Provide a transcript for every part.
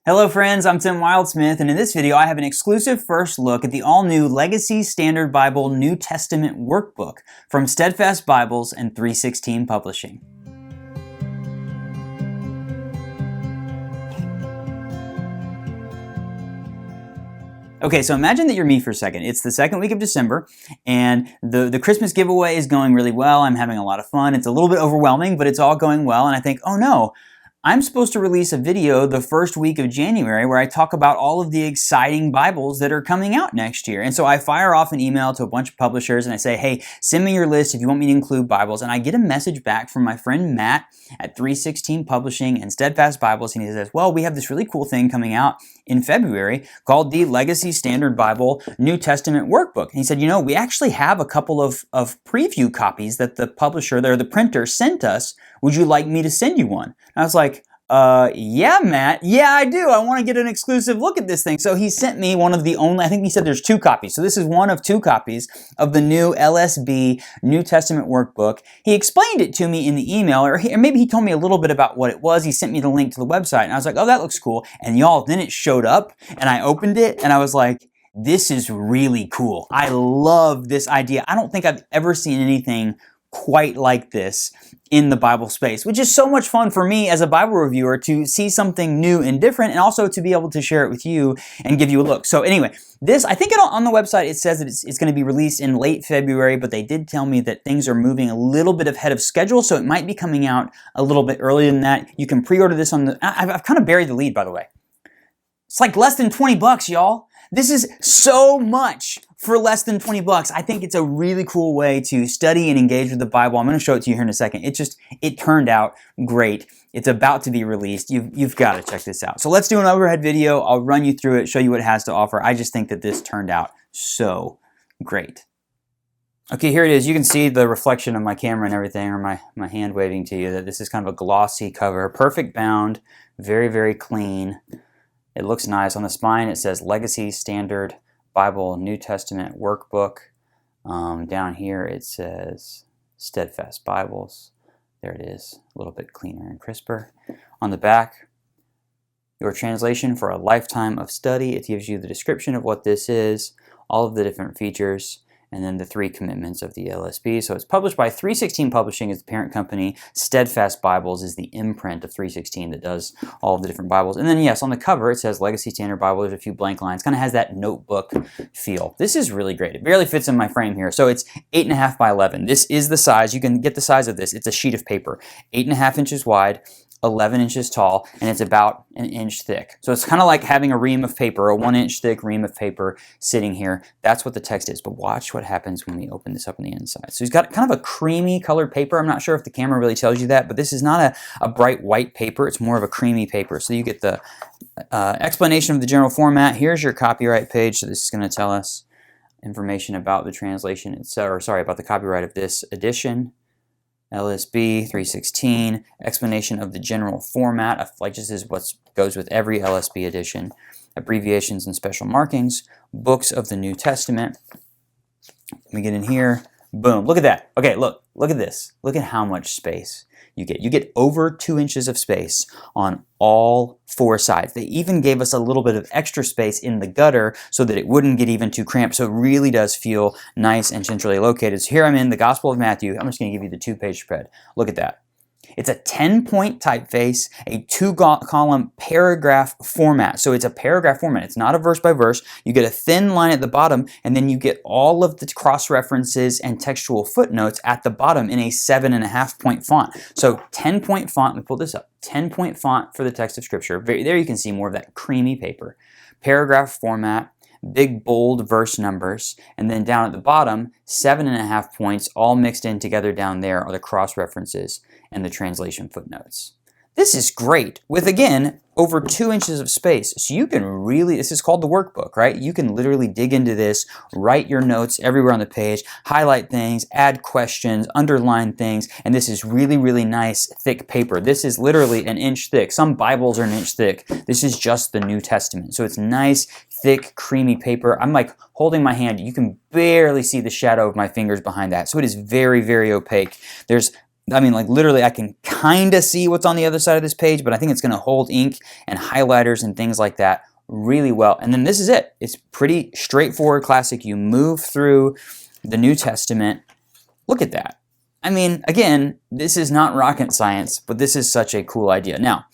Hello friends, I'm Tim Wildsmith, and in this video I have an exclusive first look at the all-new Legacy Standard Bible New Testament Workbook from Steadfast Bibles and 316 Publishing. Okay, so imagine that you're me for a second. It's the second week of December, and the Christmas giveaway is going really well. I'm having a lot of fun. It's a little bit overwhelming, but it's all going well, and I think, oh no, I'm supposed to release a video the first week of January where I talk about all of the exciting Bibles that are coming out next year. And so I fire off an email to a bunch of publishers and I say, hey, send me your list if you want me to include Bibles. And I get a message back from my friend Matt at 316 Publishing and Steadfast Bibles, and he says, well, we have this really cool thing coming out in February called the Legacy Standard Bible New Testament Workbook. And he said, you know, we actually have a couple of preview copies that the publisher or the printer sent us. Would you like me to send you one? And I was like, yeah, Matt. Yeah, I do. I want to get an exclusive look at this thing. So he sent me one of the only, I think he said there's 2 copies. So this is one of 2 copies of the new LSB New Testament Workbook. He explained it to me in the email, or maybe he told me a little bit about what it was. He sent me the link to the website and I was like, oh, that looks cool. And y'all, then it showed up and I opened it and I was like, this is really cool. I love this idea. I don't think I've ever seen anything quite like this in the Bible space, which is so much fun for me as a Bible reviewer to see something new and different, and also to be able to share it with you and give you a look. So anyway, this, I think on the website it says that it's going to be released in late February, but they did tell me that things are moving a little bit ahead of schedule, so it might be coming out a little bit earlier than that. You can pre-order this on the, I've kind of buried the lead, by the way. It's like less than 20 bucks, y'all. This is so much for less than 20 bucks. I think it's a really cool way to study and engage with the Bible. I'm going to show it to you here in a second. It turned out great. It's about to be released. You've got to check this out. So let's do an overhead video. I'll run you through it, show you what it has to offer. I just think that this turned out so great. Okay, here it is. You can see the reflection of my camera and everything, or my hand waving to you, that this is kind of a glossy cover, perfect bound, very, very clean. It looks nice. On the spine, it says Legacy Standard Bible New Testament Workbook. Down here, it says Steadfast Bibles. There it is, a little bit cleaner and crisper. On the back, your translation for a lifetime of study. It gives you the description of what this is, all of the different features, and then the 3 commitments of the LSB. So it's published by 316 Publishing as the parent company. Steadfast Bibles is the imprint of 316 that does all of the different Bibles. And then yes, on the cover it says Legacy Standard Bible. There's a few blank lines. Kind of has that notebook feel. This is really great. It barely fits in my frame here. So it's 8.5 by 11. This is the size. You can get the size of this. It's a sheet of paper. 8.5 inches wide, 11 inches tall, and it's about an inch thick. So it's kind of like having a ream of paper, a 1-inch thick ream of paper sitting here. That's what the text is. But watch what happens when we open this up on the inside. So he's got kind of a creamy colored paper. I'm not sure if the camera really tells you that, but this is not a bright white paper. It's more of a creamy paper. So you get the explanation of the general format. Here's your copyright page. So this is going to tell us information about the translation, about the copyright of this edition. LSB 316, explanation of the general format, like this is what goes with every LSB edition, abbreviations and special markings, books of the New Testament. Let me get in here. Boom, look at that. Okay, look at this. Look at how much space you get. You get over 2 inches of space on all 4 sides. They even gave us a little bit of extra space in the gutter so that it wouldn't get even too cramped. So it really does feel nice and centrally located. So here I'm in the Gospel of Matthew. I'm just going to give you the 2-page spread. Look at that. It's a 10-point typeface, a 2-column paragraph format. So it's a paragraph format. It's not a verse by verse. You get a thin line at the bottom, and then you get all of the cross-references and textual footnotes at the bottom in a 7.5-point font. So 10-point font. Let me pull this up. 10-point font for the text of Scripture. There you can see more of that creamy paper. Paragraph format. Big bold verse numbers, and then down at the bottom, 7.5 points all mixed in together down there are the cross references and the translation footnotes. This is great with, again, over 2 inches of space. So you can really, this is called the workbook, right? You can literally dig into this, write your notes everywhere on the page, highlight things, add questions, underline things, and this is really, really nice, thick paper. This is literally an inch thick. Some Bibles are an inch thick. This is just the New Testament. So it's nice, thick, creamy paper. I'm like holding my hand. You can barely see the shadow of my fingers behind that. So it is very, very opaque. There's I mean, like literally I can kind of see what's on the other side of this page, but I think it's going to hold ink and highlighters and things like that really well. And then this is it. It's pretty straightforward, classic. You move through the New Testament. Look at that. I mean, again, this is not rocket science, but this is such a cool idea. Now,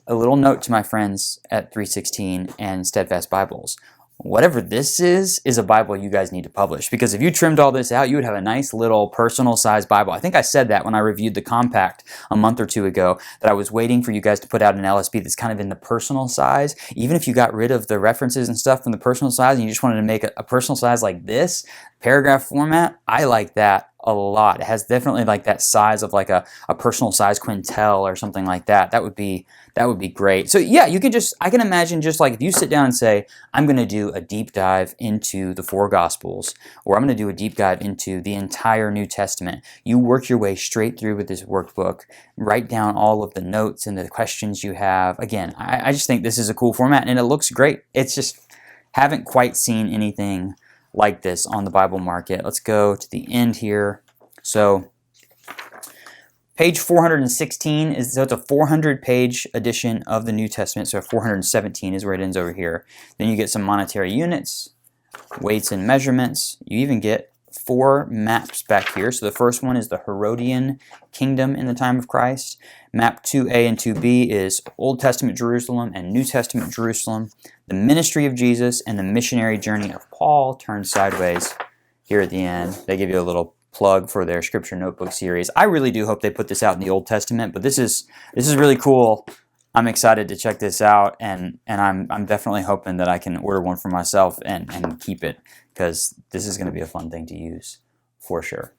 a little note to my friends at 316 and Steadfast Bibles. Whatever this is a Bible you guys need to publish, because if you trimmed all this out, you would have a nice little personal size Bible. I think I said that when I reviewed the compact a month or two ago, that I was waiting for you guys to put out an LSB that's kind of in the personal size. Even if you got rid of the references and stuff from the personal size and you just wanted to make a personal size like this, paragraph format, I like that a lot. It has definitely like that size of like a personal size quintel or something like that. That would be great. So yeah, you can I can imagine just like if you sit down and say, I'm going to do a deep dive into the 4 Gospels, or I'm going to do a deep dive into the entire New Testament. You work your way straight through with this workbook, write down all of the notes and the questions you have. Again, I just think this is a cool format and it looks great. It's just, haven't quite seen anything like this on the Bible market. Let's go to the end here. So page 416 so it's a 400-page edition of the New Testament. So 417 is where it ends over here. Then you get some monetary units, weights and measurements. You even get 4 maps back here. So the first one is the Herodian kingdom in the time of Christ. Map 2A and 2B is Old Testament Jerusalem and New Testament Jerusalem. The ministry of Jesus and the missionary journey of Paul turned sideways here at the end. They give you a little plug for their scripture notebook series. I really do hope they put this out in the Old Testament, but this is really cool. I'm excited to check this out, and I'm definitely hoping that I can order one for myself and keep it, because this is going to be a fun thing to use for sure.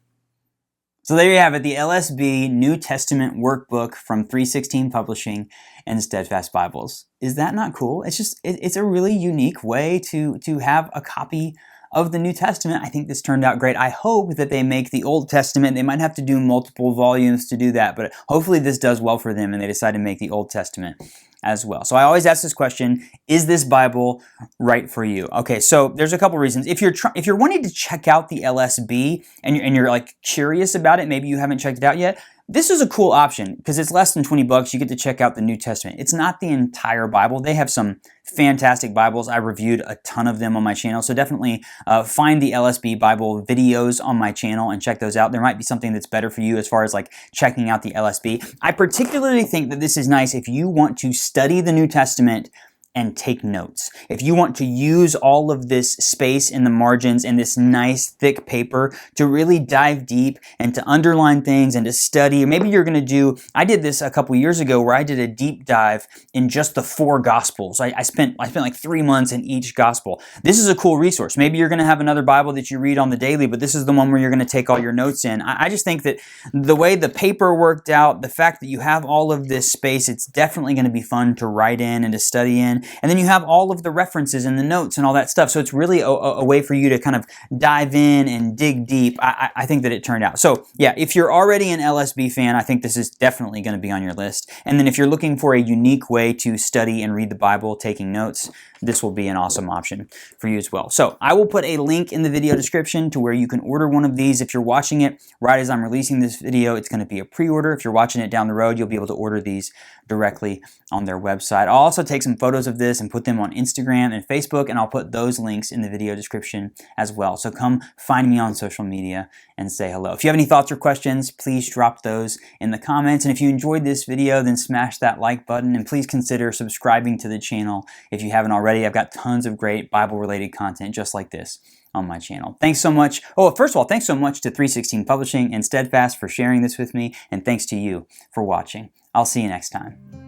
So there you have it, the LSB New Testament Workbook from 316 Publishing and Steadfast Bibles. Is that not cool? It's a really unique way to have a copy of the New Testament. I think this turned out great. I hope that they make the Old Testament. They might have to do multiple volumes to do that, but hopefully this does well for them and they decide to make the Old Testament as well. So I always ask this question, is this Bible right for you? Okay, so there's a couple reasons. If you're wanting to check out the LSB and you're like curious about it, maybe you haven't checked it out yet, this is a cool option because it's less than 20 bucks. You get to check out the New Testament. It's not the entire Bible. They have some fantastic Bibles. I reviewed a ton of them on my channel. So definitely find the LSB Bible videos on my channel and check those out. There might be something that's better for you as far as like checking out the LSB. I particularly think that this is nice if you want to study the New Testament and take notes. If you want to use all of this space in the margins and this nice thick paper to really dive deep and to underline things and to study, or maybe you're going to do, I did this a couple years ago where I did a deep dive in just the 4 Gospels. I spent like 3 months in each Gospel. This is a cool resource. Maybe you're going to have another Bible that you read on the daily, but this is the one where you're going to take all your notes in. I just think that the way the paper worked out, the fact that you have all of this space, it's definitely going to be fun to write in and to study in. And then you have all of the references and the notes and all that stuff. So it's really a way for you to kind of dive in and dig deep. I think that it turned out. So yeah, if you're already an LSB fan, I think this is definitely going to be on your list. And then if you're looking for a unique way to study and read the Bible, taking notes, this will be an awesome option for you as well. So I will put a link in the video description to where you can order one of these. If you're watching it right as I'm releasing this video, it's going to be a pre-order. If you're watching it down the road, you'll be able to order these directly on their website. I'll also take some photos of this and put them on Instagram and Facebook, and I'll put those links in the video description as well. So come find me on social media and say hello. If you have any thoughts or questions, please drop those in the comments. And if you enjoyed this video, then smash that like button, and please consider subscribing to the channel if you haven't already. I've got tons of great Bible-related content just like this on my channel. Thanks so much. Oh, first of all, thanks so much to 316 Publishing and Steadfast for sharing this with me, and thanks to you for watching. I'll see you next time.